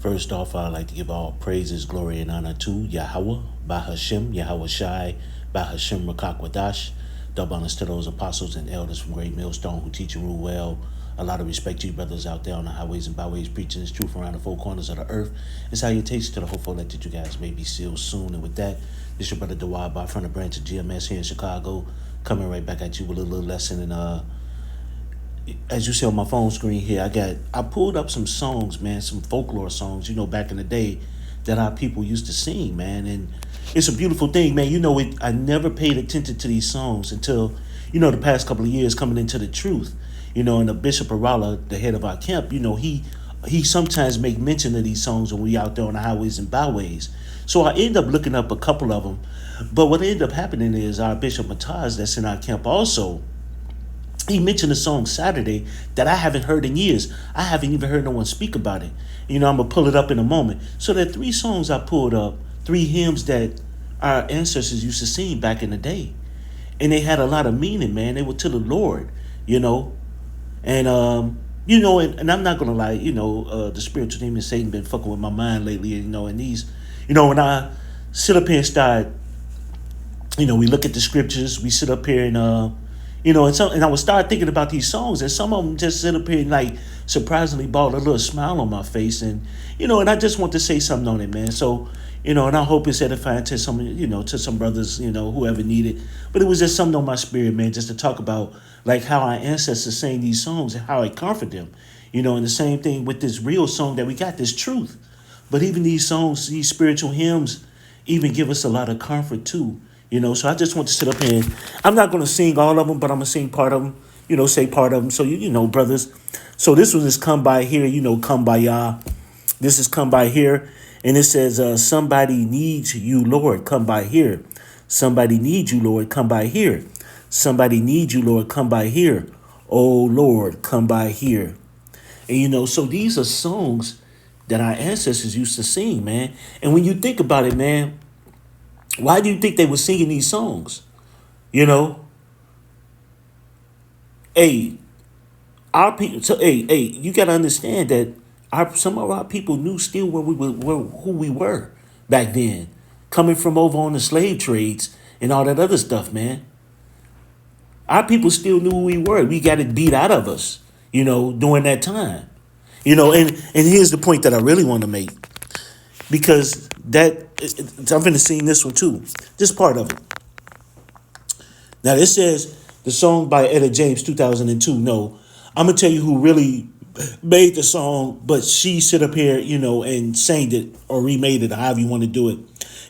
First off, I'd like to give all praises, glory, and honor to Yahweh, Bahashem, Yahweh Shai, Bahashem Rakakwadash. Double honors to those apostles and elders from Great Millstone who teach and rule well. A lot of respect to you brothers out there on the highways and byways preaching this truth around the four corners of the earth. And salutations to the hopeful that you guys may be sealed soon. And with that, this your brother Dawad by from the branch of GMS here in Chicago, coming right back at you with a little lesson. And as you see on my phone screen here, I pulled up some songs, man, some folklore songs, back in the day that our people used to sing, man. And it's a beautiful thing, man. I never paid attention to these songs until, the past couple of years coming into the truth. And the Bishop Arala, the head of our camp, he sometimes make mention of these songs when we out there on the highways and byways. So I end up looking up a couple of them. But what ended up happening is our Bishop Mataz that's in our camp also, he mentioned a song Saturday that I haven't heard in years. I haven't even heard no one speak about it. I'm going to pull it up in a moment. So there are three songs I pulled up, three hymns that our ancestors used to sing back in the day. And they had a lot of meaning, man. They were to the Lord, And, and I'm not going to lie, the spiritual demon Satan been fucking with my mind lately, and these, when I sit up here and start, we look at the scriptures, we sit up here and, and I would start thinking about these songs, and some of them just sit up here and like surprisingly brought a little smile on my face, and and I just want to say something on it, man. So, and I hope it's edifying to some, to some brothers, whoever need it. But it was just something on my spirit, man, just to talk about like how our ancestors sang these songs and how it comforted them, and the same thing with this real song that we got, this truth. But even these songs, these spiritual hymns, even give us a lot of comfort too. So I just want to sit up here and I'm not going to sing all of them, but I'm going to sing part of them, say part of them. So, brothers. So this one is Come By Here, Come By Yah. This is Come By Here. And it says, somebody needs you, Lord, come by here. Somebody needs you, Lord, come by here. Somebody needs you, Lord, come by here. Oh, Lord, come by here. And, so these are songs that our ancestors used to sing, man. And when you think about it, man, why do you think they were singing these songs? Hey, our people. So, hey, you got to understand that some of our people knew still who we were back then, coming from over on the slave trades and all that other stuff, man. Our people still knew who we were. We got it beat out of us, during that time, And here's the point that I really want to make. Because I'm going to sing this one too. Just part of it. Now, this says the song by Etta James, 2002. No, I'm going to tell you who really made the song, but she sit up here, and sang it or remade it, however you want to do it.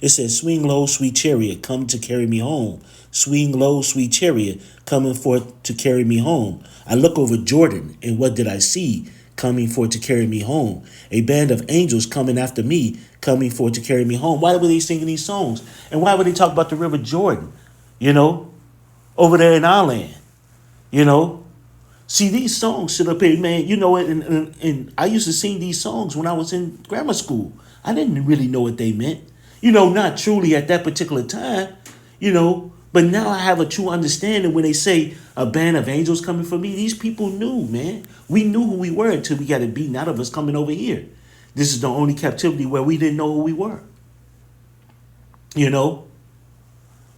It says, swing low, sweet chariot, come to carry me home. Swing low, sweet chariot, coming forth to carry me home. I look over Jordan, and what did I see? Coming forth to carry me home. A band of angels coming after me, coming forth to carry me home. Why were they singing these songs? And why would they talk about the River Jordan, over there in our land, See, these songs sit up here, man, and I used to sing these songs when I was in grammar school. I didn't really know what they meant, not truly at that particular time, but now I have a true understanding when they say a band of angels coming for me. These people knew, man. We knew who we were until we got it beaten out of us coming over here. This is the only captivity where we didn't know who we were.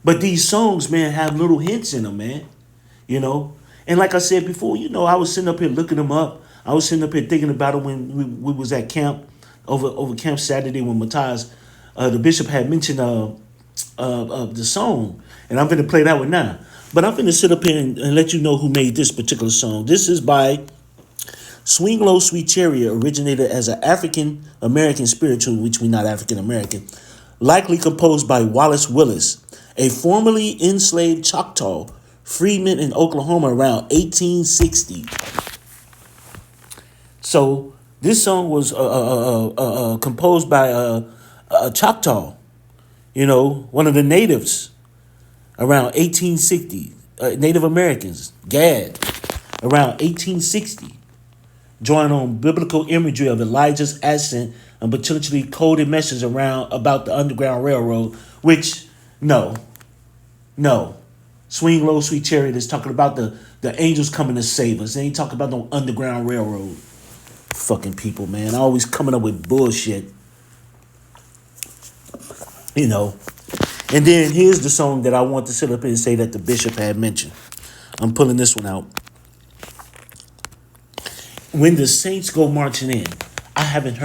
But these songs, man, have little hints in them, man. And like I said before, I was sitting up here looking them up. I was sitting up here thinking about it when we was at camp, over Camp Saturday when Mataz, the bishop, had mentioned the song. And I'm going to play that one now. But I'm going to sit up here and let you know who made this particular song. This is by Swing Low, Sweet Chariot, originated as an African-American spiritual, which we're not African-American, likely composed by Wallace Willis, a formerly enslaved Choctaw freedman in Oklahoma around 1860. So this song was composed by a Choctaw, one of the natives around 1860, Native Americans, Gad, around 1860, drawing on biblical imagery of Elijah's ascent and potentially coded messages about the Underground Railroad, which, no. Swing Low, Sweet Chariot is talking about the angels coming to save us. They ain't talking about no Underground Railroad. Fucking people, man. Always coming up with bullshit. You know. And then here's the song that I want to sit up here and say that the bishop had mentioned. I'm pulling this one out. When the saints go marching in, I haven't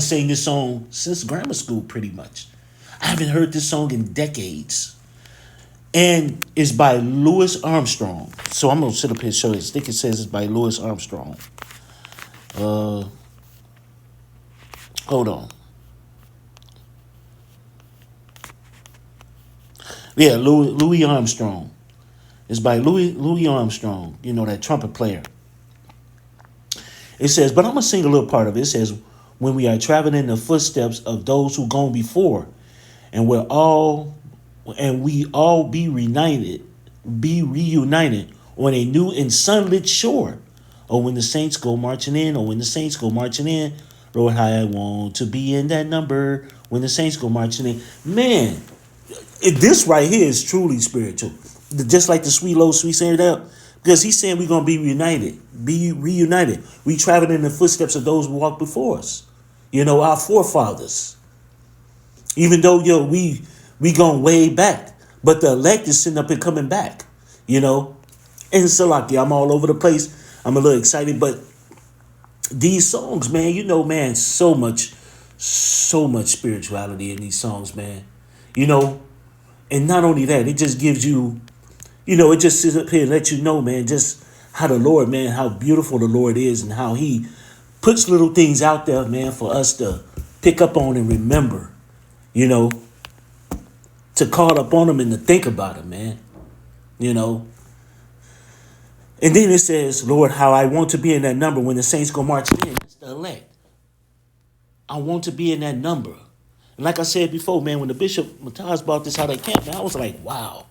sang this song since grammar school, pretty much. I haven't heard this song in decades. And it's by Louis Armstrong. So I'm going to sit up here and show you. I think it says it's by Louis Armstrong. Hold on. Yeah, Louis Armstrong. It's by Louis Armstrong, you know, that trumpet player. It says, but I'm going to sing a little part of it. It says, when we are traveling in the footsteps of those who gone before, and we all be reunited on a new and sunlit shore. Or when the saints go marching in, Lord, how I want to be in that number when the saints go marching in. Man, this right here is truly spiritual. Just like the sweet low sweet saying that, because he's saying we're gonna be reunited. We traveling in the footsteps of those who walked before us. You know, our forefathers. Even though we going way back, but the elect is sitting up and coming back. You know, and Salaki, I'm all over the place. I'm a little excited, but these songs, man, you know, man, so much spirituality in these songs, man. You know, and not only that, it just gives you, you know, it just sits up here and lets you know, man, just how the Lord, man, how beautiful the Lord is and how he puts little things out there, man, for us to pick up on and remember, you know, to call up on them and to think about them, man, you know. And then it says, Lord, how I want to be in that number when the saints go marching in. That's the elect. I want to be in that number. And like I said before, man, when the Bishop Mataz brought this out at camp, man, I was like, wow.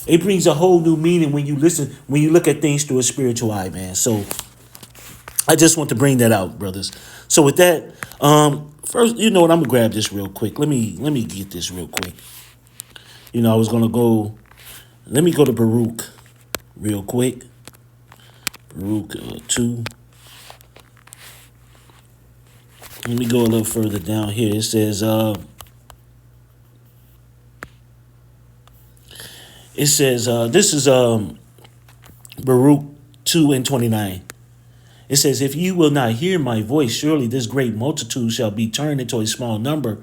It brings a whole new meaning when you look at things through a spiritual eye, man. So I just want to bring that out, brothers. So with that, first, you know what, I'm gonna grab this real quick. Let me get this real quick. You know, I was gonna go. Let me go to Baruch real quick. Baruch 2. Let me go a little further down here. It says, this is Baruch 2:29. It says, if you will not hear my voice, surely this great multitude shall be turned into a small number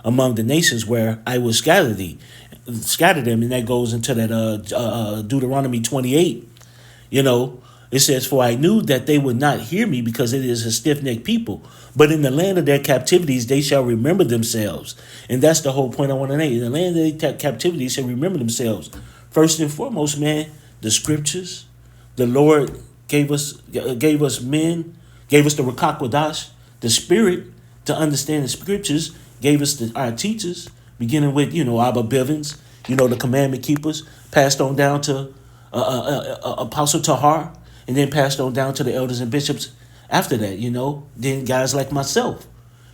among the nations where I will scatter them. And that goes into that Deuteronomy 28. You know, it says, for I knew that they would not hear me because it is a stiff-necked people. But in the land of their captivities, they shall remember themselves. And that's the whole point I want to make. In the land of their captivity, they shall remember themselves. First and foremost, man, the scriptures. The Lord gave us men, gave us the Ruach HaKodesh, the spirit to understand the scriptures, gave us our teachers, beginning with, you know, Abba Bivens, you know, the commandment keepers, passed on down to Apostle Tahar, and then passed on down to the elders and bishops after that, you know, then guys like myself,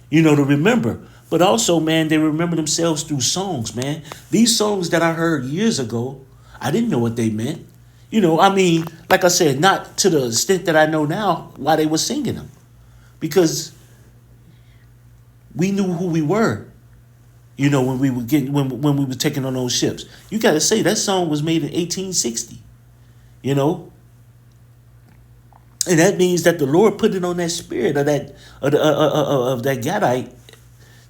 you know, to remember. But also, man, they remember themselves through songs, man. These songs that I heard years ago, I didn't know what they meant. You know, I mean, like I said, not to the extent that I know now why they were singing them. Because we knew who we were, you know, when we were taking on those ships. You got to say that song was made in 1860, you know. And that means that the Lord put it on that spirit of that Gadite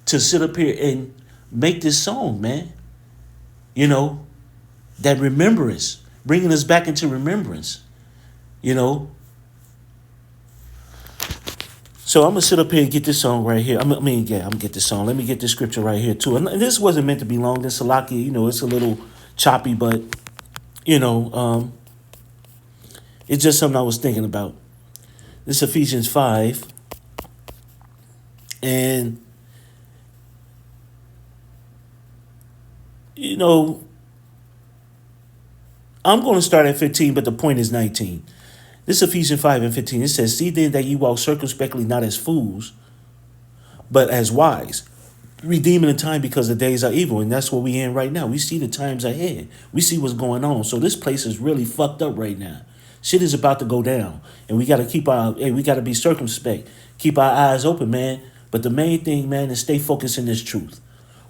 to sit up here and make this song, man. You know, that remembrance, bringing us back into remembrance, you know. So I'm going to sit up here and get this song right here. I'm going to get this song. Let me get this scripture right here, too. And this wasn't meant to be long. This Salaki, you know, it's a little choppy, but, you know, it's just something I was thinking about. This is Ephesians 5. And, you know, I'm going to start at 15, but the point is 19. This is Ephesians 5:15. It says, see then that ye walk circumspectly, not as fools, but as wise, redeeming the time because the days are evil. And that's what we in right now. We see the times ahead. We see what's going on. So this place is really fucked up right now. Shit is about to go down. And we gotta we gotta be circumspect. Keep our eyes open, man. But the main thing, man, is stay focused in this truth.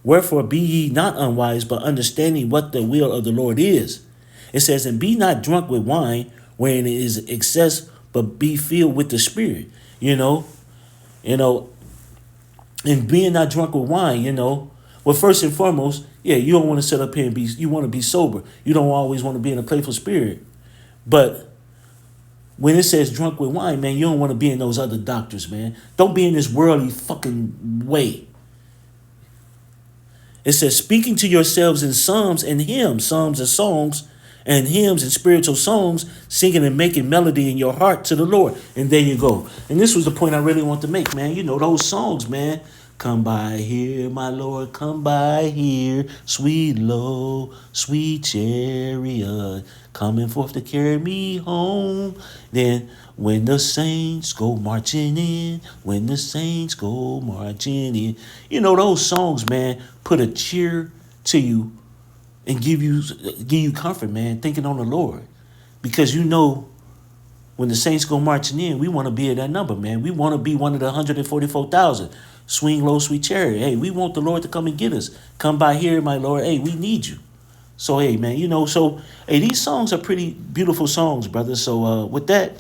Wherefore be ye not unwise, but understanding what the will of the Lord is. It says, and be not drunk with wine, wherein it is excess, but be filled with the Spirit. You know, you know, and being not drunk with wine, well, first and foremost, yeah, you don't want to sit up here and you want to be sober. You don't always want to be in a playful spirit. But when it says drunk with wine, man, you don't want to be in those other doctors, man. Don't be in this worldly fucking way. It says, speaking to yourselves in psalms and hymns, psalms and songs, and hymns and spiritual songs, singing and making melody in your heart to the Lord. And there you go. And this was the point I really want to make, man. Those songs, man. Come by here, my Lord, come by here, sweet low, sweet chariot, coming forth to carry me home. Then when the saints go marching in, when the saints go marching in. Those songs, man, put a cheer to you and give you comfort, man, thinking on the Lord. Because when the saints go marching in, we want to be in that number, man. We want to be one of the 144,000. Swing low, sweet chariot. Hey, we want the Lord to come and get us. Come by here, my Lord. Hey, we need you. So, hey, man, hey, these songs are pretty beautiful songs, brother. So, with that,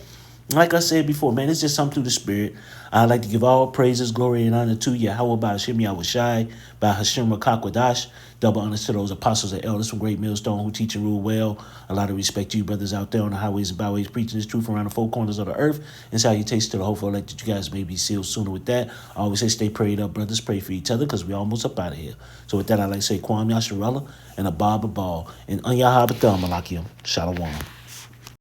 like I said before, man, it's just something through the Spirit. I'd like to give all praises, glory, and honor to Yahweh by Hashem Yahweh Shai, by Hashem Rakakwadash. Double honors to those apostles and elders from Great Millstone who teach and rule well. A lot of respect to you brothers out there on the highways and byways preaching this truth around the four corners of the earth. And salutations to the hopeful elect that you guys may be sealed sooner with that. I always say stay prayed up, brothers. Pray for each other because we're almost up out of here. So with that, I'd like to say Kwam Yasharella and a Bob Ball and Unyahabatham Malakiam. Shalom.